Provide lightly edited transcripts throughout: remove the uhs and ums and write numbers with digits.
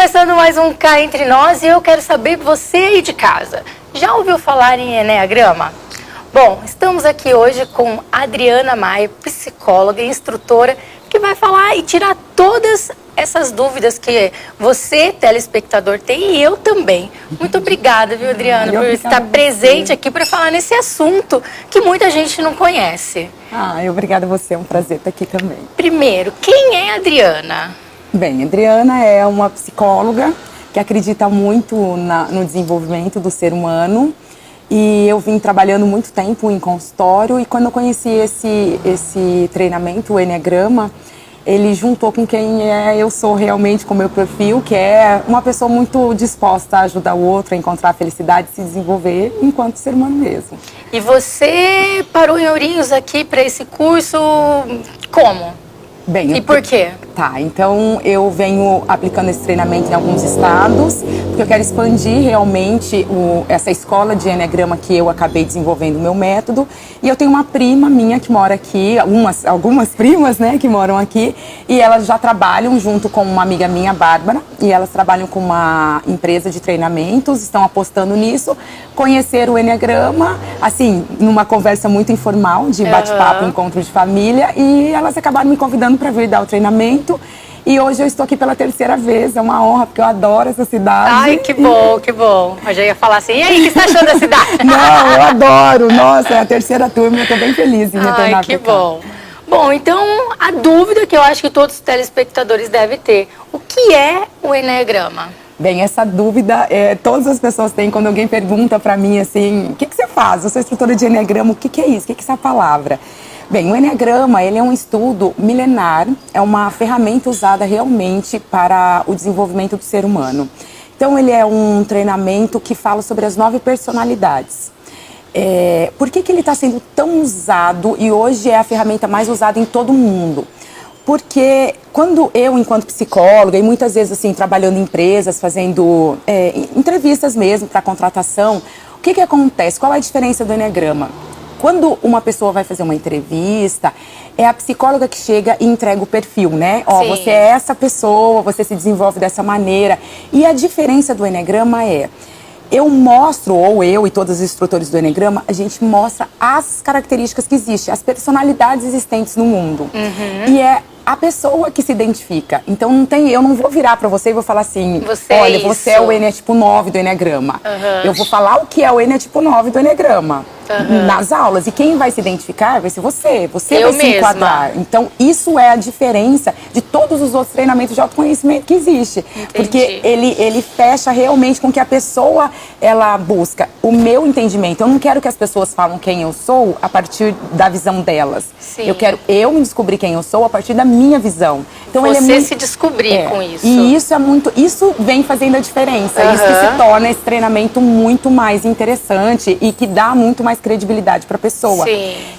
começando mais um Cá Entre Nós e eu quero saber, você aí de casa, já ouviu falar em Eneagrama? Bom, estamos aqui hoje com Adriana Maia, psicóloga e instrutora, que vai falar e tirar todas essas dúvidas que você, telespectador, tem e eu também. Muito obrigada, viu, Adriana, por estar presente aqui para falar nesse assunto que muita gente não conhece. Obrigada a você, é um prazer estar aqui também. Primeiro, quem é a Adriana? Bem, a Adriana é uma psicóloga que acredita muito no desenvolvimento do ser humano. E eu vim trabalhando muito tempo em consultório e quando eu conheci esse treinamento, o Eneagrama, ele juntou com quem eu sou realmente, com o meu perfil, que é uma pessoa muito disposta a ajudar o outro, a encontrar a felicidade e se desenvolver enquanto ser humano mesmo. E você parou em Ourinhos aqui para esse curso como? Bem, e por quê? Tá, então eu venho aplicando esse treinamento em alguns estados, porque eu quero expandir realmente essa escola de Eneagrama que eu acabei desenvolvendo o meu método. E eu tenho uma prima minha que mora aqui, algumas primas, né, que moram aqui, e elas já trabalham junto com uma amiga minha, Bárbara, e elas trabalham com uma empresa de treinamentos, estão apostando nisso, conheceram o Eneagrama, assim, numa conversa muito informal, de bate-papo, encontro de família, e elas acabaram me convidando para vir dar o treinamento. E hoje eu estou aqui pela terceira vez, é uma honra, porque eu adoro essa cidade. Ai, que bom, que bom. Eu já ia falar assim, e aí, o que você está achando da cidade? Não, eu adoro, nossa, é a terceira turma, eu estou bem feliz em retornar. Ai, que bom. Bom, então, a dúvida que eu acho que todos os telespectadores devem ter, o que é o Eneagrama? Bem, essa dúvida todas as pessoas têm quando alguém pergunta para mim assim, o que você faz? Eu sou instrutora de Eneagrama, o que é isso? O que é essa palavra? Bem, o Eneagrama, ele é um estudo milenar, é uma ferramenta usada realmente para o desenvolvimento do ser humano. Então, ele é um treinamento que fala sobre as 9 personalidades. Por que ele está sendo tão usado e hoje é a ferramenta mais usada em todo o mundo? Porque quando eu, enquanto psicóloga, e muitas vezes assim, trabalhando em empresas, fazendo entrevistas mesmo para contratação, o que acontece? Qual é a diferença do Eneagrama? Quando uma pessoa vai fazer uma entrevista, é a psicóloga que chega e entrega o perfil, né? Ó, você é essa pessoa, você se desenvolve dessa maneira. E a diferença do Eneagrama eu mostro, ou eu e todos os instrutores do Eneagrama, a gente mostra as características que existem, as personalidades existentes no mundo. E é a pessoa que se identifica. Então eu não vou virar pra você e vou falar assim, olha, você é o Eneatipo 9 do Eneagrama. Eu vou falar o que é o Eneatipo 9 do Eneagrama. Nas aulas, e quem vai se identificar vai ser você vai se enquadrar. Então isso é a diferença de todos os outros treinamentos de autoconhecimento que existe. Porque ele fecha realmente com que a pessoa ela busca o meu entendimento. Eu não quero que as pessoas falem quem eu sou a partir da visão delas. Eu quero me descobrir quem eu sou a partir da minha visão. Então você se descobrir com isso. E isso vem fazendo a diferença. Isso que se torna esse treinamento muito mais interessante e que dá muito mais credibilidade para a pessoa.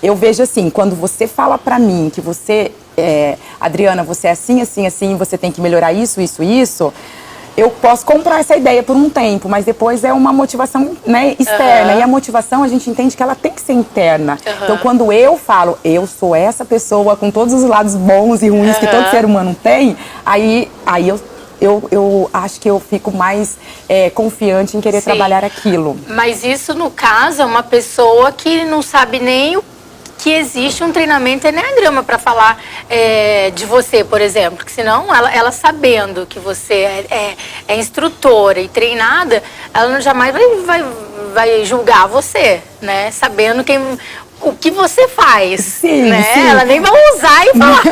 Eu vejo assim, quando você fala para mim que você, Adriana, você é assim, assim, assim, você tem que melhorar isso, isso, isso, eu posso comprar essa ideia por um tempo, mas depois é uma motivação, né, externa. E a motivação, a gente entende que ela tem que ser interna. Então, quando eu falo, eu sou essa pessoa com todos os lados bons e ruins que todo ser humano tem, aí eu acho que eu fico mais confiante em querer trabalhar aquilo. Mas isso, no caso, é uma pessoa que não sabe nem que existe um treinamento Eneagrama para falar de você, por exemplo. Porque senão, ela sabendo que você é instrutora e treinada, ela jamais vai julgar você, né? Sabendo o que você faz, né? Ela nem vai usar e falar.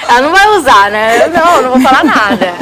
Ela não vai usar, né? Não vou falar nada.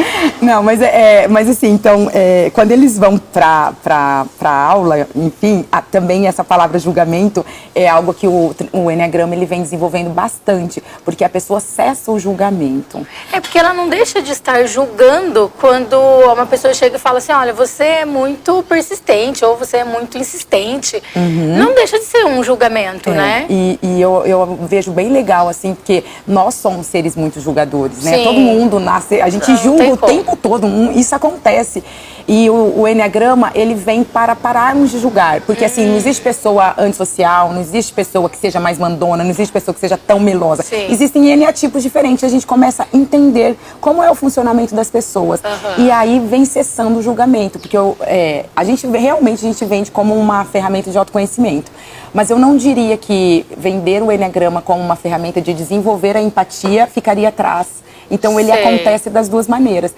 Não, mas assim, então, quando eles vão pra aula, enfim, também essa palavra julgamento é algo que o Eneagrama ele vem desenvolvendo bastante, porque a pessoa cessa o julgamento. Porque ela não deixa de estar julgando quando uma pessoa chega e fala assim, olha, você é muito persistente ou você é muito insistente. Não deixa de ser um julgamento. julgamento, né? E eu vejo bem legal, assim, porque nós somos seres muito julgadores, né? Sim. Todo mundo nasce, a gente julga o tempo todo, isso acontece. E o Enneagrama, ele vem para pararmos de julgar, porque assim, não existe pessoa antissocial, não existe pessoa que seja mais mandona, não existe pessoa que seja tão melosa. Sim. Existem eneatipos diferentes, a gente começa a entender como é o funcionamento das pessoas. E aí vem cessando o julgamento, porque a gente vende como uma ferramenta de autoconhecimento. Mas eu não diria que vender o Enneagrama como uma ferramenta de desenvolver a empatia ficaria atrás. Então ele acontece das duas maneiras.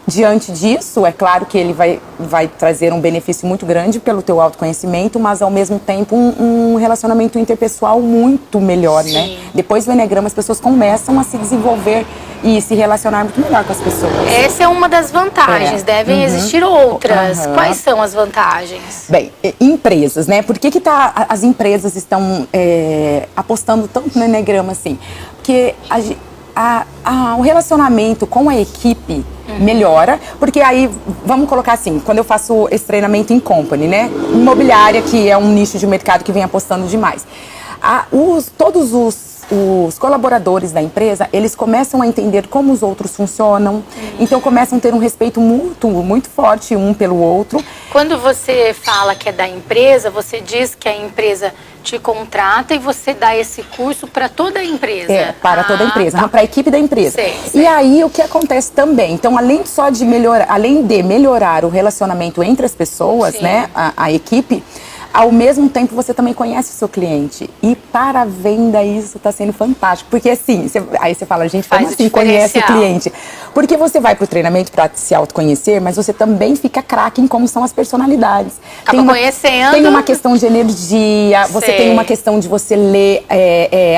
Diante disso, é claro que ele vai trazer um benefício muito grande pelo teu autoconhecimento, mas ao mesmo tempo um relacionamento interpessoal muito melhor, né? Depois do Enneagrama, as pessoas começam a se desenvolver e se relacionar muito melhor com as pessoas. Essa é uma das vantagens, devem existir outras. Quais são as vantagens? Bem, empresas, né? Por que as empresas estão apostando tanto no Enneagrama assim? Porque o relacionamento com a equipe melhora, porque aí, vamos colocar assim, quando eu faço esse treinamento em company, né? Imobiliária, que é um nicho de mercado que vem apostando demais. Todos os colaboradores da empresa, eles começam a entender como os outros funcionam, então começam a ter um respeito mútuo, muito forte um pelo outro. Quando você fala que é da empresa, você diz que a empresa te contrata e você dá esse curso para toda a empresa? Para toda a empresa, para a equipe da empresa. Sei. E aí, o que acontece também? Então, além de melhorar o relacionamento entre as pessoas, né, a equipe, ao mesmo tempo você também conhece o seu cliente. E para a venda isso está sendo fantástico. Porque assim, aí você fala, gente, como assim conhece o cliente? Porque você vai para o treinamento para se autoconhecer, mas você também fica craque em como são as personalidades. Conhecendo. Tem uma questão de energia, você tem uma questão de você ler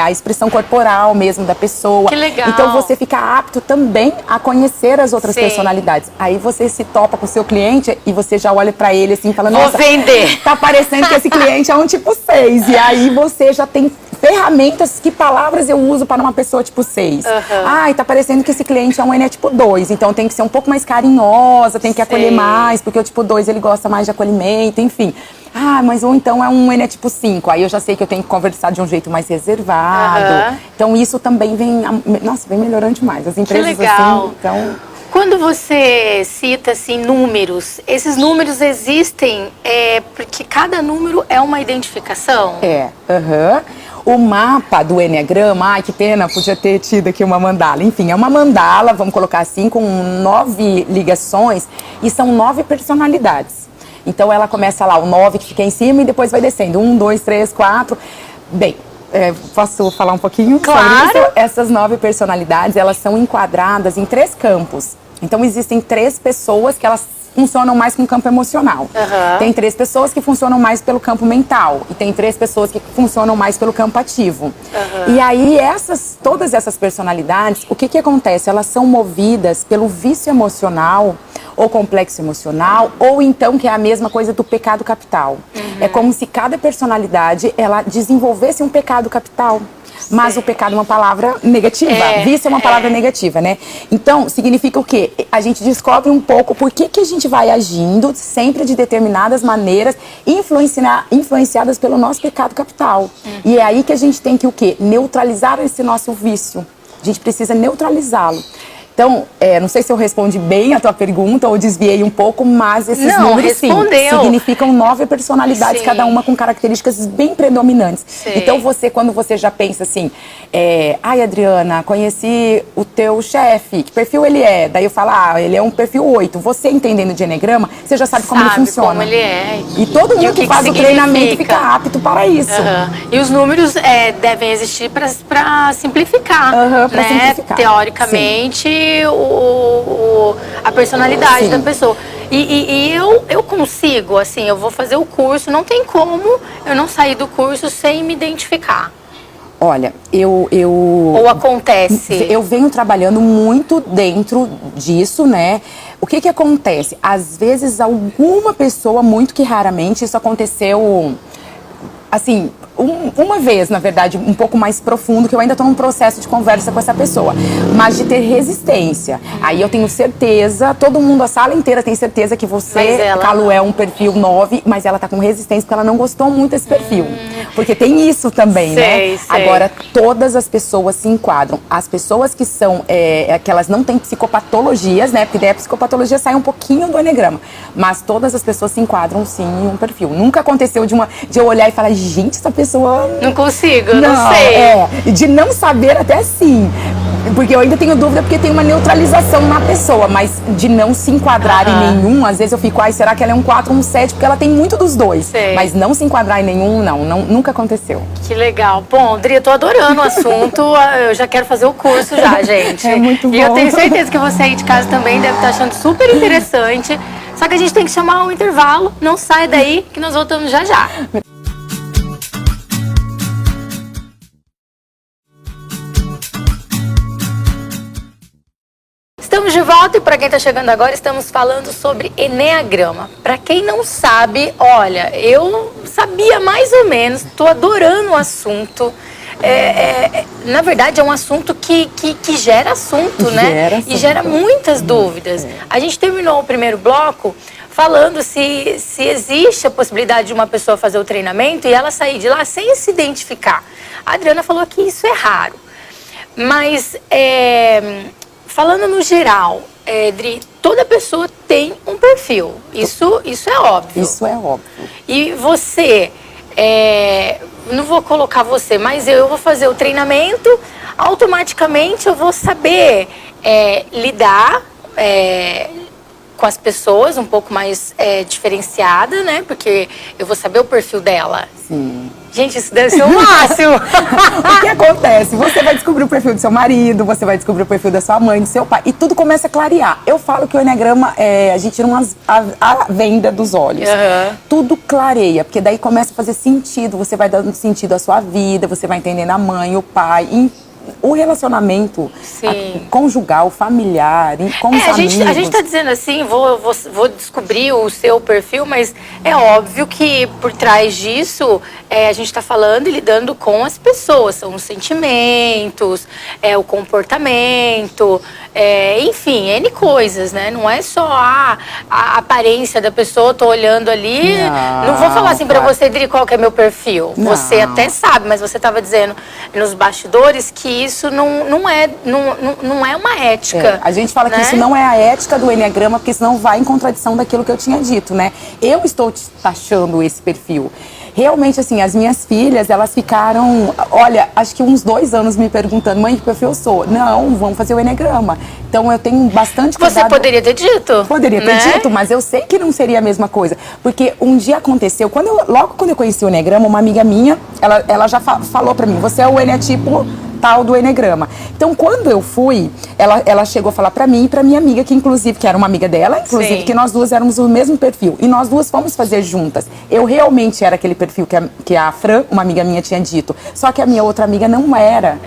a expressão corporal mesmo da pessoa. Que legal. Então você fica apto também a conhecer as outras personalidades. Aí você se topa com o seu cliente e você já olha para ele assim, falando, vou vender. Tá parecendo que esse cliente é um tipo 6. E aí você já tem ferramentas, que palavras eu uso para uma pessoa tipo 6. Ai, tá parecendo que esse cliente é um tipo 2. Então tem que ser um pouco mais carinhosa, tem que acolher mais, porque o tipo 2 ele gosta mais de acolhimento, enfim. Mas ou então é um tipo 5. Aí eu já sei que eu tenho que conversar de um jeito mais reservado. Então isso também vem melhorando demais. As empresas que legal. assim, então... Quando você cita assim, números, esses números existem porque cada número é uma identificação? O mapa do Enneagrama, ai que pena, podia ter tido aqui uma mandala. Enfim, é uma mandala, vamos colocar assim, com 9 ligações e são 9 personalidades. Então ela começa lá, o 9 que fica em cima e depois vai descendo. 1, 2, 3, 4. Bem, posso falar um pouquinho sobre isso? Essas 9 personalidades, elas são enquadradas em 3 campos. Então, existem 3 pessoas que elas funcionam mais com o campo emocional. Tem 3 pessoas que funcionam mais pelo campo mental. E tem 3 pessoas que funcionam mais pelo campo ativo. E aí, todas essas personalidades, o que acontece? Elas são movidas pelo vício emocional ou complexo emocional, ou então que é a mesma coisa do pecado capital. É como se cada personalidade, ela desenvolvesse um pecado capital. Mas o pecado é uma palavra negativa, vício é uma palavra negativa, né? Então, significa o quê? A gente descobre um pouco por que a gente vai agindo sempre de determinadas maneiras, influenciadas pelo nosso pecado capital. E é aí que a gente tem que o quê? Neutralizar esse nosso vício. A gente precisa neutralizá-lo. Então, não sei se eu respondi bem a tua pergunta ou desviei um pouco, mas esses números, sim, significam 9 personalidades, cada uma com características bem predominantes. Então, quando você já pensa assim, ai, Adriana, conheci o teu chefe, que perfil ele é? Daí eu falo, ele é um perfil 8. Você entendendo de Enneagrama, você já sabe como ele funciona. Como ele é. E todo mundo que faz o treinamento fica apto para isso. E os números devem existir para simplificar, pra simplificar. Teoricamente, a personalidade da pessoa. E eu consigo, assim, eu vou fazer o curso, não tem como eu não sair do curso sem me identificar. Olha, Ou acontece? Eu venho trabalhando muito dentro disso, né? O que acontece? Às vezes, alguma pessoa, muito que raramente, isso aconteceu... Assim, uma vez, na verdade, um pouco mais profundo, que eu ainda estou num processo de conversa com essa pessoa, mas de ter resistência. Aí eu tenho certeza, todo mundo, a sala inteira tem certeza que você, Calu, é um perfil 9, mas ela tá com resistência porque ela não gostou muito desse perfil. Porque tem isso também, né? Agora, todas as pessoas se enquadram. As pessoas que são, que elas não têm psicopatologias, né? Porque daí a psicopatologia sai um pouquinho do enegrama. Mas todas as pessoas se enquadram, sim, em um perfil. Nunca aconteceu de eu olhar e falar, gente, essa pessoa... Não consigo, não sei. De não saber até sim. Porque eu ainda tenho dúvida porque tem uma neutralização na pessoa, mas de não se enquadrar em nenhum, às vezes eu fico, será que ela é um 4 ou um 7? Porque ela tem muito dos dois. Sei. Mas não se enquadrar em nenhum, não, nunca aconteceu. Que legal. Bom, Dri, eu tô adorando o assunto, eu já quero fazer o curso já, gente. É muito bom. E eu tenho certeza que você aí de casa também deve estar achando super interessante. Só que a gente tem que chamar um intervalo, não sai daí que nós voltamos já já. Estamos de volta e para quem está chegando agora, estamos falando sobre Eneagrama. Para quem não sabe, olha, eu sabia mais ou menos, estou adorando o assunto. Na verdade, é um assunto que gera assunto, né? E gera muitas dúvidas. A gente terminou o primeiro bloco falando se existe a possibilidade de uma pessoa fazer o treinamento e ela sair de lá sem se identificar. A Adriana falou que isso é raro. Mas... falando no geral, Dri, toda pessoa tem um perfil. Isso é óbvio. Isso é óbvio. E você, não vou colocar você, mas eu vou fazer o treinamento, automaticamente eu vou saber lidar com as pessoas um pouco mais diferenciada, né? Porque eu vou saber o perfil dela. Sim. Gente, isso deve ser o máximo. O que acontece? Você vai descobrir o perfil do seu marido, você vai descobrir o perfil da sua mãe, do seu pai, e tudo começa a clarear. Eu falo que o Eneagrama, a gente tira a venda dos olhos. Tudo clareia, porque daí começa a fazer sentido, você vai dando sentido à sua vida, você vai entendendo a mãe, o pai, o relacionamento conjugal, familiar, com os amigos. A gente tá dizendo assim, vou descobrir o seu perfil, mas é óbvio que por trás disso a gente está falando e lidando com as pessoas, são os sentimentos, o comportamento, enfim, N coisas, né? Não é só a aparência da pessoa, tô olhando ali, não vou falar assim pra você, Dri, qual que é meu perfil. Não. Você até sabe, mas você tava dizendo nos bastidores que isso não é uma ética. A gente fala que isso não é a ética do Eneagrama, porque senão vai em contradição daquilo que eu tinha dito, né? Eu estou taxando esse perfil. Realmente, assim, as minhas filhas, elas ficaram, olha, acho que uns 2 anos me perguntando, mãe, que perfil eu sou? Não, vamos fazer o Eneagrama. Então, eu tenho bastante cuidado. Você poderia ter dito? Poderia ter dito, mas eu sei que não seria a mesma coisa. Porque um dia aconteceu, logo quando eu conheci o Eneagrama, uma amiga minha, ela já falou pra mim, você é o Eneatipo tal do Eneagrama. Então, quando eu fui, ela chegou a falar pra mim e pra minha amiga, que inclusive, que era uma amiga dela, inclusive, que nós duas éramos o mesmo perfil. E nós duas fomos fazer juntas. Eu realmente era aquele perfil que a Fran, uma amiga minha, tinha dito. Só que a minha outra amiga não era.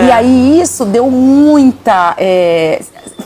E aí, isso deu muita...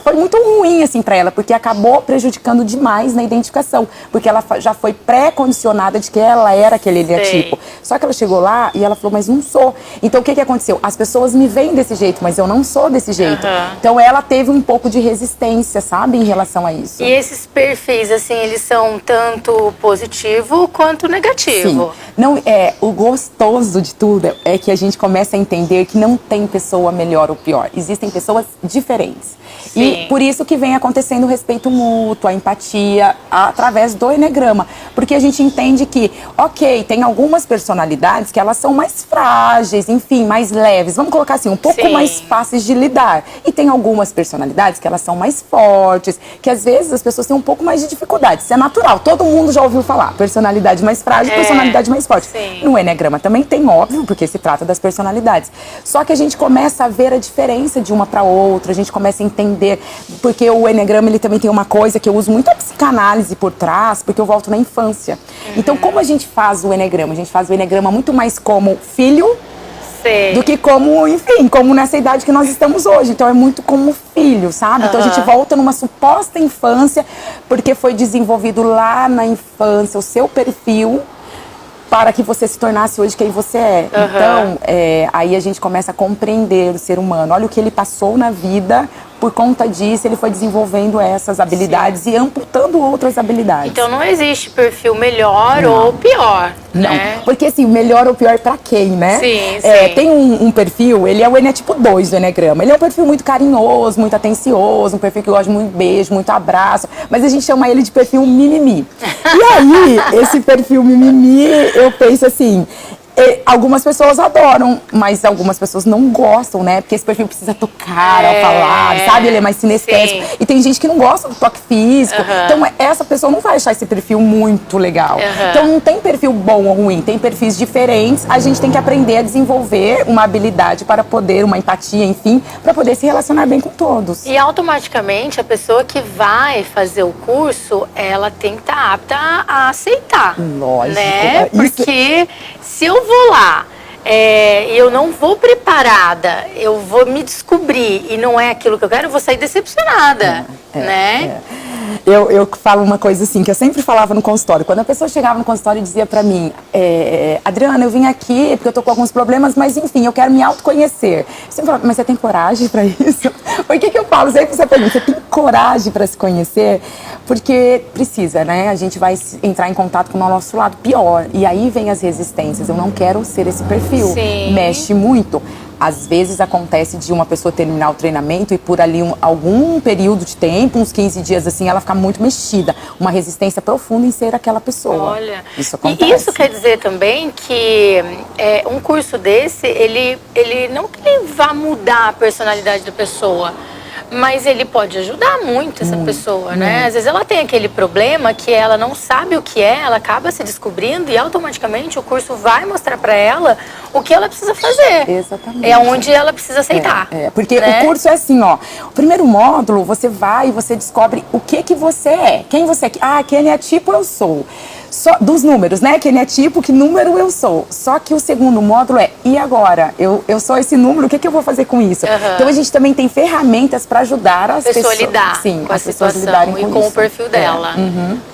foi muito ruim, assim, pra ela, porque acabou prejudicando demais na identificação. Porque ela já foi pré-condicionada de que ela era aquele Eneatipo. Só que ela chegou lá e ela falou, mas não sou. Então, o que aconteceu? As pessoas me veem desse jeito, mas eu não sou desse jeito. Então, ela teve um pouco de resistência, sabe, em relação a isso. E esses perfis, assim, eles são tanto positivo quanto negativo. Sim. Não, o gostoso de tudo é que a gente começa a entender que não tem pessoa melhor ou pior. Existem pessoas diferentes. E por isso que vem acontecendo o respeito mútuo, a empatia, através do Eneagrama. Porque a gente entende que, ok, tem algumas personalidades que elas são mais frágeis, enfim, mais leves. Vamos colocar assim, um pouco mais fáceis de lidar. E tem algumas personalidades que elas são mais fortes, que às vezes as pessoas têm um pouco mais de dificuldade. Isso é natural, todo mundo já ouviu falar. Personalidade mais frágil, personalidade mais forte. No Eneagrama também tem, óbvio, porque se trata das personalidades. Só que a gente começa a ver a diferença de uma para outra, a gente começa a entender, porque o Eneagrama ele também tem uma coisa que eu uso muito a psicanálise por trás, porque eu volto na infância. Então, como a gente faz o Eneagrama? A gente faz o Eneagrama muito mais como filho do que como, enfim, como nessa idade que nós estamos hoje. Então, é muito como filho, sabe? Então, a gente volta numa suposta infância, porque foi desenvolvido lá na infância o seu perfil para que você se tornasse hoje quem você é. Então, aí a gente começa a compreender o ser humano. Olha o que ele passou na vida, por conta disso ele foi desenvolvendo essas habilidades e amputando outras habilidades. Então não existe perfil melhor ou pior, não, né? porque assim, melhor ou pior pra quem, né? Sim, tem um perfil, ele é o Eneatipo 2 do Eneagrama. Ele é um perfil muito carinhoso, muito atencioso, um perfil que gosta de muito beijo, muito abraço, mas a gente chama ele de perfil mimimi. E aí, esse perfil mimimi, eu penso assim, algumas pessoas adoram, mas algumas pessoas não gostam, né? Porque esse perfil precisa tocar ao falar, sabe? Ele é mais sinestésico. E tem gente que não gosta do toque físico. Então, essa pessoa não vai achar esse perfil muito legal. Então, não tem perfil bom ou ruim, tem perfis diferentes. A gente tem que aprender a desenvolver uma habilidade para poder, uma empatia, enfim, para poder se relacionar bem com todos. E automaticamente, a pessoa que vai fazer o curso, ela tem que estar apta a aceitar. Lógico. Né? Porque se eu vou lá e eu não vou preparada, eu vou me descobrir e não é aquilo que eu quero, eu vou sair decepcionada, né? Eu falo uma coisa assim, que eu sempre falava no consultório. Quando a pessoa chegava no consultório e dizia pra mim, Adriana, eu vim aqui porque eu tô com alguns problemas, mas enfim, eu quero me autoconhecer. Eu sempre falava, mas você tem coragem pra isso? Por que eu falo? Sempre você pergunta, você tem coragem pra se conhecer? Porque precisa, né? A gente vai entrar em contato com o nosso lado pior. E aí vem as resistências. Eu não quero ser esse perfil. Sim. Mexe muito. Às vezes acontece de uma pessoa terminar o treinamento e por ali algum período de tempo, uns 15 dias assim, ela fica muito mexida. Uma resistência profunda em ser aquela pessoa. Olha, isso acontece. E isso quer dizer também que um curso desse, ele não que ele vá mudar a personalidade da pessoa, mas ele pode ajudar muito essa pessoa, né? Às vezes ela tem aquele problema que ela não sabe o que ela acaba se descobrindo e automaticamente o curso vai mostrar pra ela o que ela precisa fazer. Exatamente. É onde ela precisa aceitar. Porque né? o curso é assim, ó. O primeiro módulo, você vai e você descobre o que você é. Quem você é. Ah, que Eneatipo eu sou. Só dos números, né? Que Eneatipo, que número eu sou. Só que o segundo módulo e agora? Eu sou esse número, o que eu vou fazer com isso? Então a gente também tem ferramentas para ajudar as pessoas a lidar com a situação e com o perfil dela.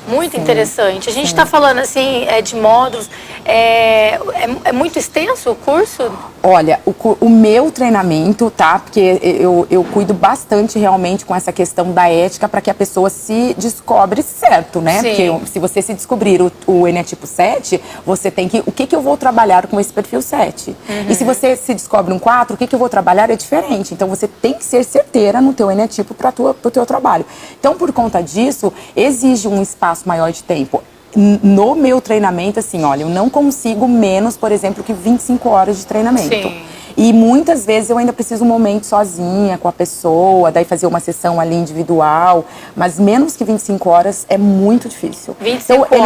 Muito interessante. A gente está falando assim de módulos. É muito extenso o curso? Olha, o meu treinamento, tá? Porque eu cuido bastante realmente com essa questão da ética para que a pessoa se descobre certo, né? Sim. Porque se você se descobrir o Eneatipo 7, você tem que... O que eu vou trabalhar com esse perfil 7? E se você se descobre um 4, o que eu vou trabalhar é diferente. Então, você tem que ser certeira no teu Eneatipo para o teu trabalho. Então, por conta disso, exige um espaço maior de tempo. No meu treinamento, assim, olha, eu não consigo menos, por exemplo, que 25 horas de treinamento. Sim. E muitas vezes eu ainda preciso um momento sozinha com a pessoa, daí fazer uma sessão ali individual, mas menos que 25 horas é muito difícil. 25 então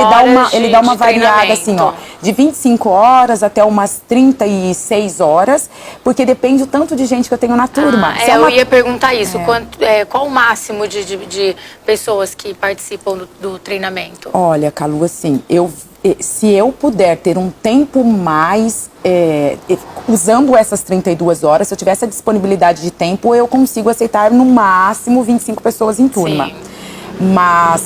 ele dá uma de variada assim, ó, de 25 horas até umas 36 horas, porque depende o tanto de gente que eu tenho na turma. Eu ia perguntar isso, qual o máximo de pessoas que participam do treinamento? Olha, Calu, assim, se eu puder ter um tempo mais, usando essas 32 horas, se eu tiver essa disponibilidade de tempo, eu consigo aceitar no máximo 25 pessoas em turma. Sim. Mas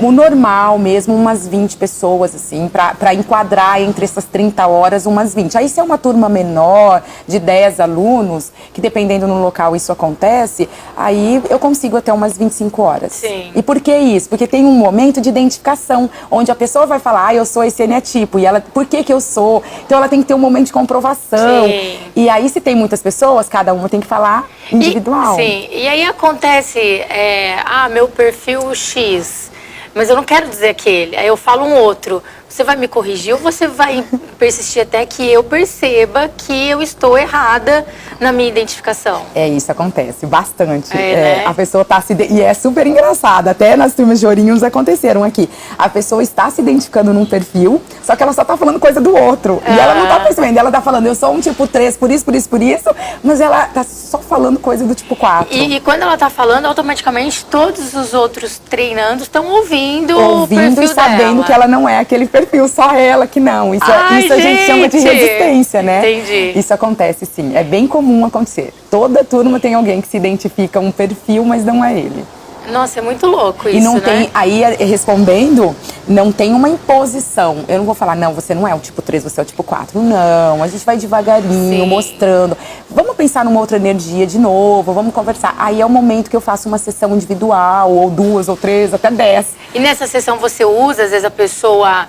o normal mesmo, umas 20 pessoas, assim, para enquadrar entre essas 30 horas, umas 20. Aí se é uma turma menor, de 10 alunos, que dependendo no local isso acontece, aí eu consigo até umas 25 horas. Sim. E por que isso? Porque tem um momento de identificação, onde a pessoa vai falar, eu sou esse Eneatipo, e ela, por que eu sou? Então ela tem que ter um momento de comprovação. Sim. E aí se tem muitas pessoas, cada uma tem que falar individual. Sim, e aí acontece, meu perfil X, mas eu não quero dizer aquele, aí eu falo um outro. Você vai me corrigir ou você vai persistir até que eu perceba que eu estou errada na minha identificação? Isso acontece bastante. Né? A pessoa está e é super engraçado, até nas turmas de ourinhos aconteceram aqui. A pessoa está se identificando num perfil, só que ela só está falando coisa do outro. E ela não está percebendo, ela está falando, eu sou um tipo 3, por isso, mas ela está só falando coisa do tipo 4. E quando ela está falando, automaticamente todos os outros treinando estão ouvindo o perfil e sabendo dela. Que ela não é aquele perfil, só ela que não. Isso a gente chama de resistência, né? Entendi. Isso acontece sim, é bem comum acontecer. Toda turma tem alguém que se identifica um perfil, mas não é ele. Nossa, é muito louco isso, e não né? tem, aí respondendo, Não tem uma imposição. Eu não vou falar, não, você não é o tipo 3, você é o tipo 4. Não, a gente vai devagarinho, mostrando. Vamos pensar numa outra energia de novo, vamos conversar. Aí é o momento que eu faço uma sessão individual, ou 2, ou 3, até 10. E nessa sessão você usa, às vezes, a pessoa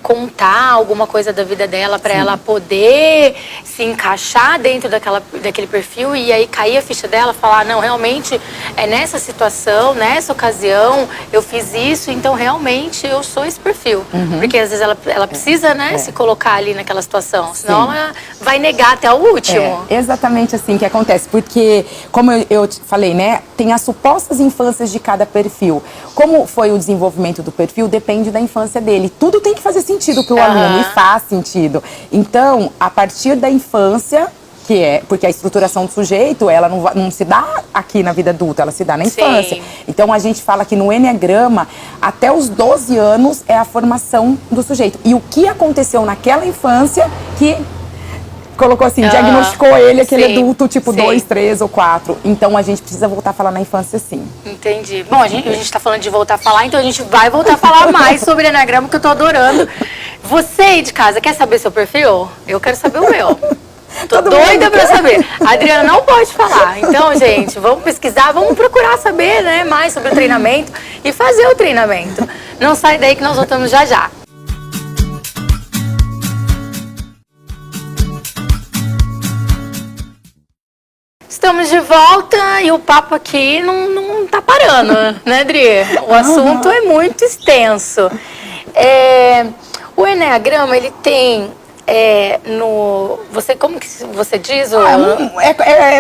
contar alguma coisa da vida dela para ela poder se encaixar dentro daquele perfil e aí cair a ficha dela, falar, não, realmente é nessa situação, nessa ocasião, eu fiz isso, então realmente eu sou esse perfil. Porque às vezes ela precisa, né, se colocar ali naquela situação, senão ela vai negar até o último. É exatamente assim que acontece, porque, como eu te falei, né, tem as supostas infâncias de cada perfil. Como foi o desenvolvimento do perfil, depende da infância dele. Tudo tem que fazer sentido para o aluno, e faz sentido. Então, a partir da infância, porque a estruturação do sujeito, ela não se dá aqui na vida adulta, ela se dá na infância. Então, a gente fala que no Eneagrama, até os 12 anos é a formação do sujeito. E o que aconteceu naquela infância que colocou assim, diagnosticou ele, aquele adulto tipo 2, 3 ou 4. Então, a gente precisa voltar a falar na infância, sim. Entendi. Bom, a gente tá falando de voltar a falar, então a gente vai voltar a falar mais sobre Eneagrama, que eu tô adorando. Você aí de casa, quer saber seu perfil? Eu quero saber o meu. Tô doida pra saber. A Adriana não pode falar. Então, gente, vamos pesquisar, vamos procurar saber, né, mais sobre o treinamento e fazer o treinamento. Não sai daí que nós voltamos já já. Estamos de volta e o papo aqui não tá parando, né, Adri? O assunto é muito extenso. O Eneagrama, ele tem... como que você diz?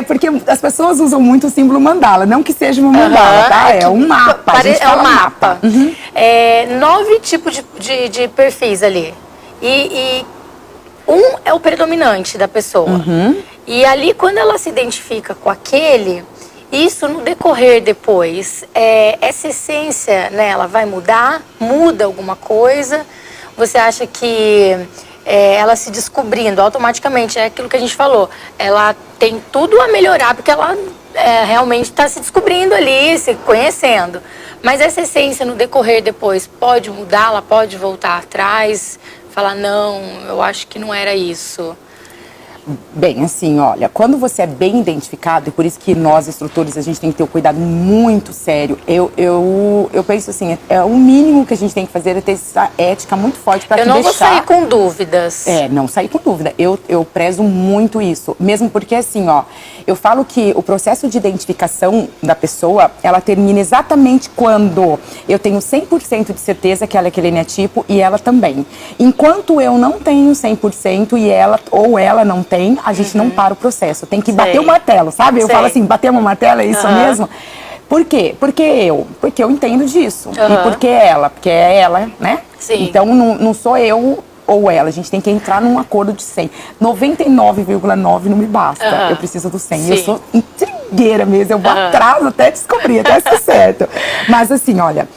Porque as pessoas usam muito o símbolo mandala, não que seja uma mandala, tá? É um mapa. É um mapa. 9 tipos de perfis ali. E um é o predominante da pessoa. E ali, quando ela se identifica com aquele, isso no decorrer depois, essa essência, né, ela vai mudar? Muda alguma coisa? Você acha que ela se descobrindo automaticamente, é aquilo que a gente falou, ela tem tudo a melhorar, porque ela realmente está se descobrindo ali, se conhecendo. Mas essa essência no decorrer depois pode mudar, ela pode voltar atrás, falar, não, eu acho que não era isso. Bem, assim, olha, quando você é bem identificado, e por isso que nós, instrutores, a gente tem que ter um cuidado muito sério, eu penso assim, o mínimo que a gente tem que fazer é ter essa ética muito forte para te deixar... Eu não vou sair com dúvidas. Não sair com dúvida. Eu prezo muito isso, mesmo porque, assim, ó, eu falo que o processo de identificação da pessoa, ela termina exatamente quando eu tenho 100% de certeza que ela é aquele eneatipo e ela também. Enquanto eu não tenho 100% e ela ou ela não tem, a gente não para o processo. Tem que bater o martelo, sabe? Eu falo assim, bater uma martelo, é isso mesmo? Por quê? Porque eu entendo disso. E porque é ela, né? Sim. Então, não sou eu ou ela. A gente tem que entrar num acordo de 100. 99,9 não me basta. Eu preciso do 100. Eu sou intrigueira mesmo. Eu vou atrás até descobrir, até ser certo. Mas assim, olha...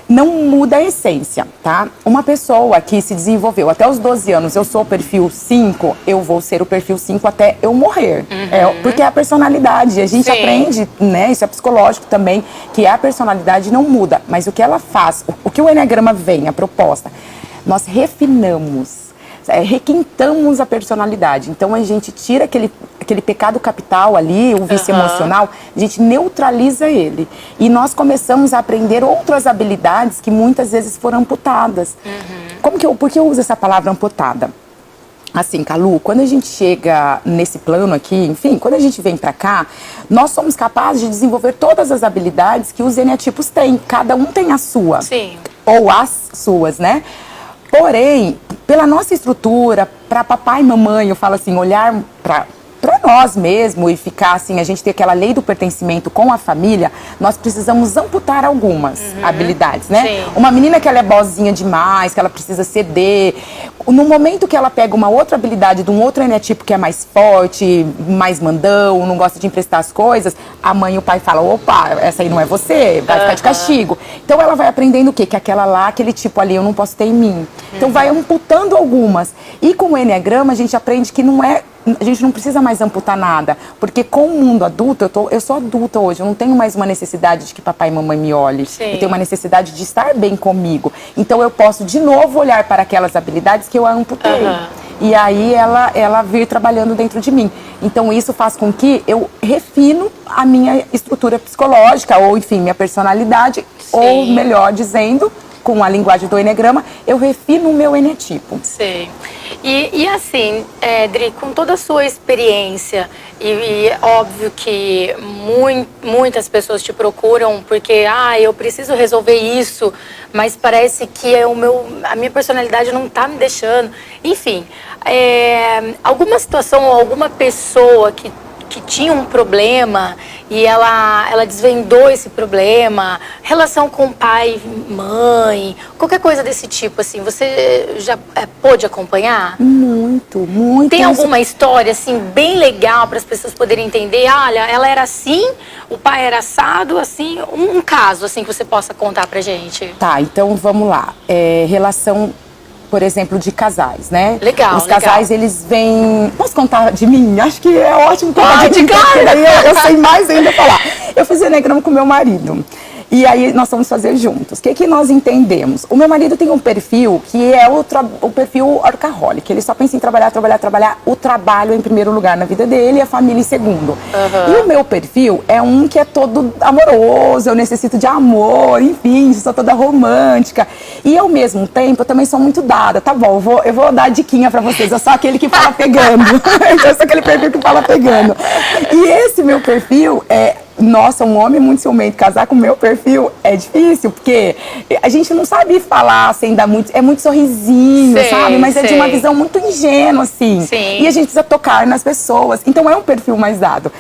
Não muda a essência, tá? Uma pessoa que se desenvolveu até os 12 anos, eu sou o perfil 5, eu vou ser o perfil 5 até eu morrer. Porque é a personalidade, a gente aprende, né? Isso é psicológico também, que a personalidade não muda. Mas o que ela faz, o que o Eneagrama vem, a proposta, nós refinamos. Requintamos a personalidade. Então, a gente tira aquele pecado capital ali, o vício emocional, a gente neutraliza ele. E nós começamos a aprender outras habilidades que muitas vezes foram amputadas. Por que eu uso essa palavra amputada? Assim, Calu, quando a gente chega nesse plano aqui, enfim, quando a gente vem pra cá, nós somos capazes de desenvolver todas as habilidades que os eneatipos têm. Cada um tem a sua. Sim. Ou as suas, né? Porém, pela nossa estrutura, para papai e mamãe, eu falo assim, olhar para nós mesmo e ficar assim, a gente ter aquela lei do pertencimento com a família, nós precisamos amputar algumas habilidades, né? Sim. Uma menina que ela é boazinha demais, que ela precisa ceder, no momento que ela pega uma outra habilidade de um outro eneatipo que é mais forte, mais mandão, não gosta de emprestar as coisas, a mãe e o pai falam, opa, essa aí não é você, vai ficar de castigo. Então ela vai aprendendo o quê? Que aquela lá, aquele tipo ali, eu não posso ter em mim. Então vai amputando algumas. E com o Enneagrama a gente aprende que a gente não precisa mais amputar nada, porque com o mundo adulto, eu sou adulta hoje, eu não tenho mais uma necessidade de que papai e mamãe me olhem. Sim. Eu tenho uma necessidade de estar bem comigo. Então eu posso de novo olhar para aquelas habilidades que eu amputei. E aí ela vir trabalhando dentro de mim. Então isso faz com que eu refino a minha estrutura psicológica, ou enfim, minha personalidade, ou melhor dizendo, com a linguagem do Enneagrama, eu refino o meu enetipo. Sim. E assim, Dri, com toda a sua experiência, e óbvio que muitas pessoas te procuram porque, eu preciso resolver isso, mas parece que a minha personalidade não está me deixando. Enfim, alguma situação ou alguma pessoa que tinha um problema e ela desvendou esse problema, relação com pai, mãe, qualquer coisa desse tipo, assim, você já pôde acompanhar? Muito. Tem alguma história, assim, bem legal para as pessoas poderem entender? Olha, ela era assim, o pai era assado, assim, um caso, assim, que você possa contar pra gente. Tá, então vamos lá. Relação, por exemplo, de casais, né? Legal, Os casais, eles vêm... Posso contar de mim? Acho que é ótimo contar de mim, claro. porque daí eu sei mais ainda falar. Eu fiz Enneagrama com meu marido. E aí nós vamos fazer juntos. O que nós entendemos? O meu marido tem um perfil que é o perfil workaholic. Ele só pensa em trabalhar. O trabalho em primeiro lugar na vida dele e a família em segundo. E o meu perfil é um que é todo amoroso, eu necessito de amor, enfim, sou toda romântica. E ao mesmo tempo, eu também sou muito dada. Tá bom, eu vou dar a diquinha pra vocês. Eu sou aquele que fala pegando. Eu sou aquele perfil que fala pegando. E esse meu perfil nossa, um homem muito ciumento casar com o meu perfil é difícil, porque a gente não sabe falar sem dar muito, é muito sorrisinho, sabe? Mas é de uma visão muito ingênua, assim. Sim. E a gente precisa tocar nas pessoas. Então é um perfil mais dado.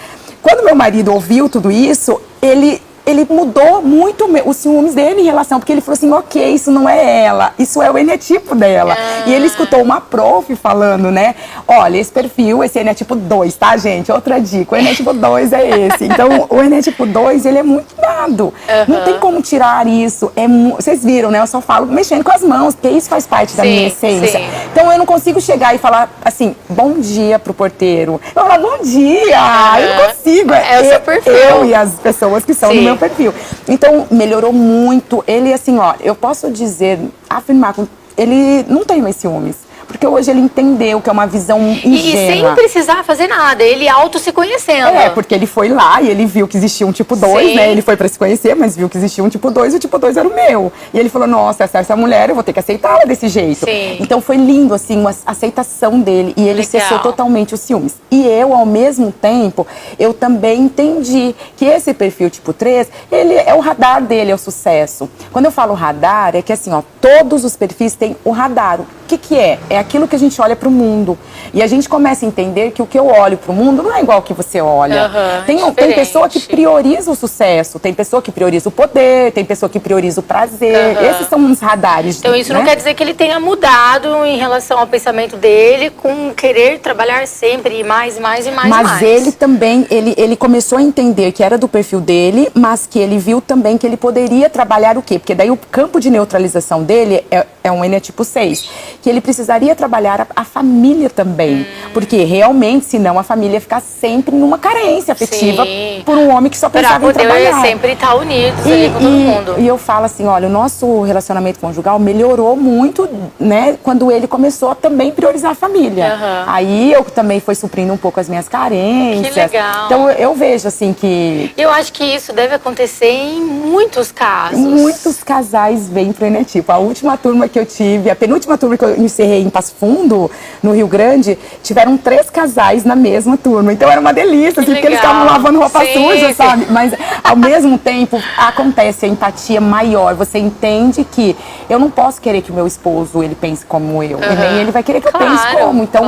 Quando meu marido ouviu tudo isso, ele mudou muito os ciúmes dele em relação, porque ele falou assim, ok, isso não é ela, isso é o enetipo dela. E ele escutou uma prof falando, né, olha, esse perfil, esse enetipo 2, tá, gente? Outra dica, o enetipo 2 é esse. Então, o enetipo 2, ele é muito dado. Não tem como tirar isso. Vocês viram, né, eu só falo mexendo com as mãos, porque isso faz parte da minha essência. Sim. Então, eu não consigo chegar e falar assim, bom dia pro porteiro. Eu falo, bom dia, eu não consigo. É o seu perfil. Eu e as pessoas que são do meu perfil. Então, melhorou muito. Ele, assim, ó, eu posso dizer, afirmar, ele não tem mais ciúmes. Porque hoje ele entendeu que é uma visão ingênua. E sem precisar fazer nada, ele auto se conhecendo. Porque ele foi lá e ele viu que existia um tipo 2, né? Ele foi pra se conhecer, mas viu que existia um tipo 2 e o tipo 2 era o meu. E ele falou, nossa, essa mulher, eu vou ter que aceitá-la desse jeito. Sim. Então foi lindo, assim, uma aceitação dele. E ele cessou totalmente os ciúmes. E eu, ao mesmo tempo, eu também entendi que esse perfil tipo 3, ele é o radar dele, é o sucesso. Quando eu falo radar, é que assim, ó, todos os perfis têm o radar. O que é? É aquilo que a gente olha para o mundo. E a gente começa a entender que o que eu olho para o mundo não é igual ao que você olha. Tem pessoa que prioriza o sucesso, tem pessoa que prioriza o poder, tem pessoa que prioriza o prazer. Esses são uns radares. Então isso não quer dizer que ele tenha mudado em relação ao pensamento dele, com querer trabalhar sempre mais e mais. Mas ele também, ele começou a entender que era do perfil dele, mas que ele viu também que ele poderia trabalhar o quê? Porque daí o campo de neutralização dele é um enetipo 6, que ele precisaria trabalhar a família também. Porque realmente, senão a família ia ficar sempre numa carência afetiva por um homem que só pensava em trabalhar. Pra poder sempre estar unidos ali com todo mundo. E eu falo assim, olha, o nosso relacionamento conjugal melhorou muito, né, quando ele começou a também priorizar a família. Aí eu também fui suprindo um pouco as minhas carências. Que legal. Então eu vejo assim que... Eu acho que isso deve acontecer em muitos casos. Muitos casais vêm pro enetipo. A última turma que eu tive, a penúltima turma que eu encerrei em Passo Fundo, no Rio Grande, tiveram 3 casais na mesma turma. Então era uma delícia, assim, porque eles estavam lavando roupa suja, sabe? Mas ao mesmo tempo acontece a empatia maior. Você entende que eu não posso querer que o meu esposo ele pense como eu. E nem ele vai querer que eu pense como. Então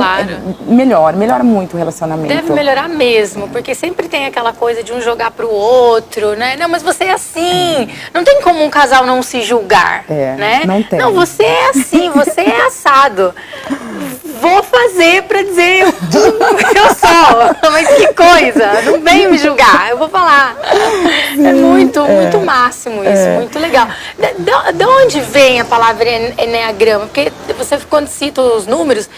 melhora muito o relacionamento. Deve melhorar mesmo, porque sempre tem aquela coisa de um jogar pro outro, né? Não, mas você é assim. Não tem como um casal não se julgar, né? Não tem. Não, você é assim, você é assado. vou fazer pra dizer eu sou. Mas que coisa, não vem me julgar, eu vou falar. Sim, muito máximo isso, muito legal. De onde vem a palavra eneagrama? Porque você, quando cita os números,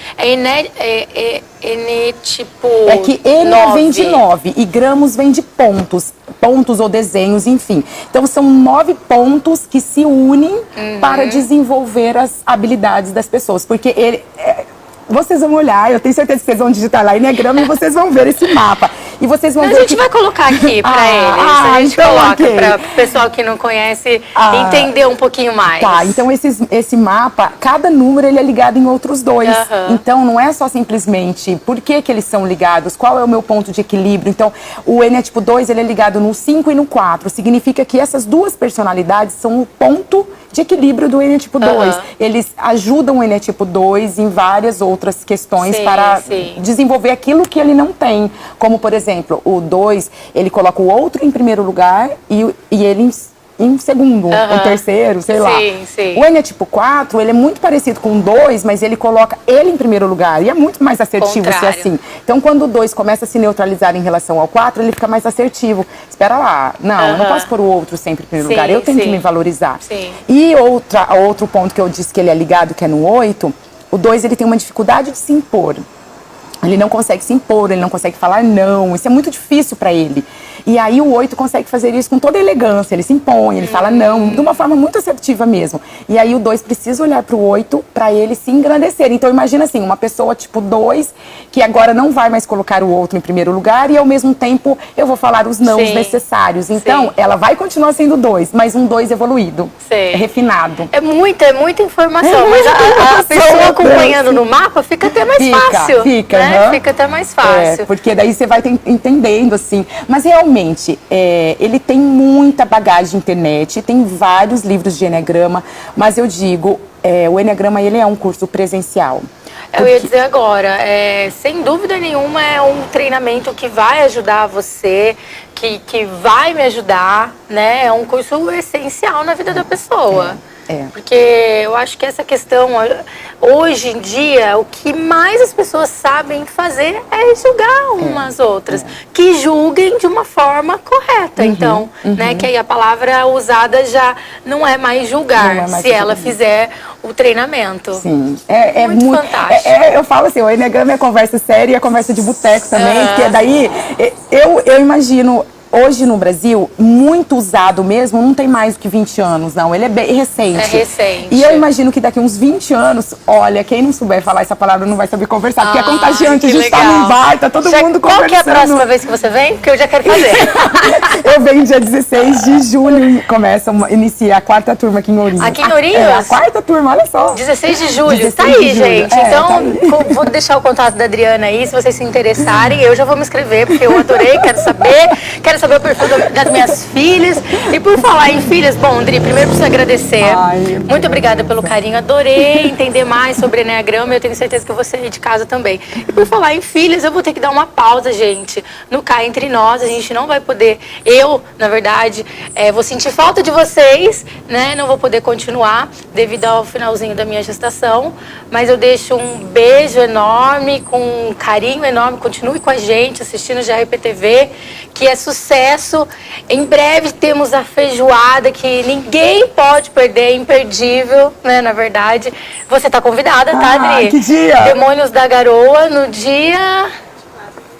tipo. É que Ene vem de 9 e gramos vem de pontos ou desenhos, enfim. Então são 9 pontos que se unem para desenvolver as habilidades das pessoas. Porque vocês vão olhar, eu tenho certeza que vocês vão digitar lá Eneagrama e vocês vão ver esse mapa. E vocês vão ver. A gente vai colocar aqui pra eles. A gente então, coloca okay. para o pessoal que não conhece entender um pouquinho mais. Tá, então esse mapa, cada número ele é ligado em outros dois. Então não é só simplesmente por que eles são ligados, qual é o meu ponto de equilíbrio. Então o Ene tipo 2 ele é ligado no 5 e no 4. Significa que essas duas personalidades são o ponto de equilíbrio do Ene tipo 2. Eles ajudam o Ene tipo 2 em várias outras questões para desenvolver aquilo que ele não tem. Como, por exemplo, o 2, ele coloca o outro em primeiro lugar e ele em segundo, em terceiro, sei lá. O Ene tipo 4, ele é muito parecido com o 2, mas ele coloca ele em primeiro lugar. E é muito mais assertivo ser assim. Então, quando o 2 começa a se neutralizar em relação ao 4, ele fica mais assertivo. Espera lá. Não, eu não posso pôr o outro sempre em primeiro lugar. Eu tenho que me valorizar. E outro ponto que eu disse que ele é ligado, que é no 8, o 2 ele tem uma dificuldade de se impor. Ele não consegue se impor, ele não consegue falar não. Isso é muito difícil para ele. E aí o 8 consegue fazer isso com toda elegância. Ele se impõe, ele fala não, de uma forma muito assertiva mesmo. E aí o 2 precisa olhar para o 8 para ele se engrandecer. Então imagina assim, uma pessoa tipo 2, que agora não vai mais colocar o outro em primeiro lugar e ao mesmo tempo eu vou falar os nãos necessários. Então ela vai continuar sendo 2, mas um 2 evoluído, refinado. É muita informação, mas a pessoa acompanhando no mapa fica até mais fácil. Fica até mais fácil. Porque daí você vai entendendo, assim. Mas realmente, ele tem muita bagagem de internet, tem vários livros de Eneagrama, mas eu digo, o Eneagrama ele é um curso presencial. Eu ia dizer agora, sem dúvida nenhuma é um treinamento que vai ajudar você, que vai me ajudar, né? É um curso essencial na vida da pessoa. Porque eu acho que essa questão, hoje em dia, o que mais as pessoas sabem fazer é julgar umas outras. Que julguem de uma forma correta, então, né? Que aí a palavra usada já não é mais julgar, se ela fizer o treinamento. Sim. Muito fantástico. Eu falo assim, o Eneagrama é conversa séria e a conversa de boteco também, porque daí eu imagino. Hoje no Brasil, muito usado mesmo, não tem mais do que 20 anos, não. Ele é bem recente. É recente. E eu imagino que daqui uns 20 anos, olha, quem não souber falar essa palavra não vai saber conversar, porque é contagiante. A gente tá num bar, tá todo mundo conversando. Qual que é a próxima vez que você vem? Porque eu já quero fazer. Eu venho dia 16 de julho, inicia a 4ª turma aqui em Ourinhos. Aqui em Ourinhos? A 4ª turma, olha só. 16 de julho, 16 tá aí, gente. Então, tá aí. Vou deixar o contato da Adriana aí, se vocês se interessarem. Eu já vou me inscrever, porque eu adorei, quero saber o perfil das minhas filhas. E por falar em filhas, bom, Dri, primeiro preciso agradecer. Muito obrigada pelo carinho, adorei entender mais sobre Eneagrama. Eu tenho certeza que você aí de casa também. E por falar em filhas, eu vou ter que dar uma pausa, gente. No Cá Entre Nós, a gente não vai poder, na verdade, vou sentir falta de vocês, né? Não vou poder continuar devido ao finalzinho da minha gestação, mas eu deixo um beijo enorme, com um carinho enorme. Continue com a gente assistindo o GRPTV, que é sucesso. Em breve temos a feijoada que ninguém pode perder, é imperdível, né? Na verdade, você tá convidada, tá, Adri? Que dia? Demônios da Garoa, no dia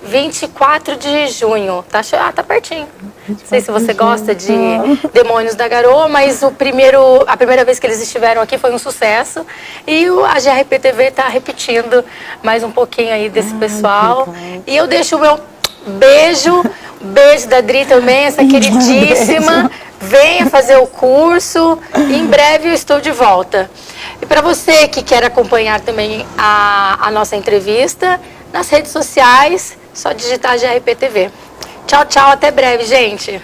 24 de junho. Tá pertinho. Não sei se você gosta de Demônios da Garoa, mas a primeira vez que eles estiveram aqui foi um sucesso. E a GRPTV tá repetindo mais um pouquinho aí desse pessoal. E eu deixo o meu beijo da Dri também, essa queridíssima. Venha fazer o curso. Em breve eu estou de volta. E para você que quer acompanhar também a nossa entrevista nas redes sociais, só digitar GRPTV. Tchau, tchau, até breve, gente.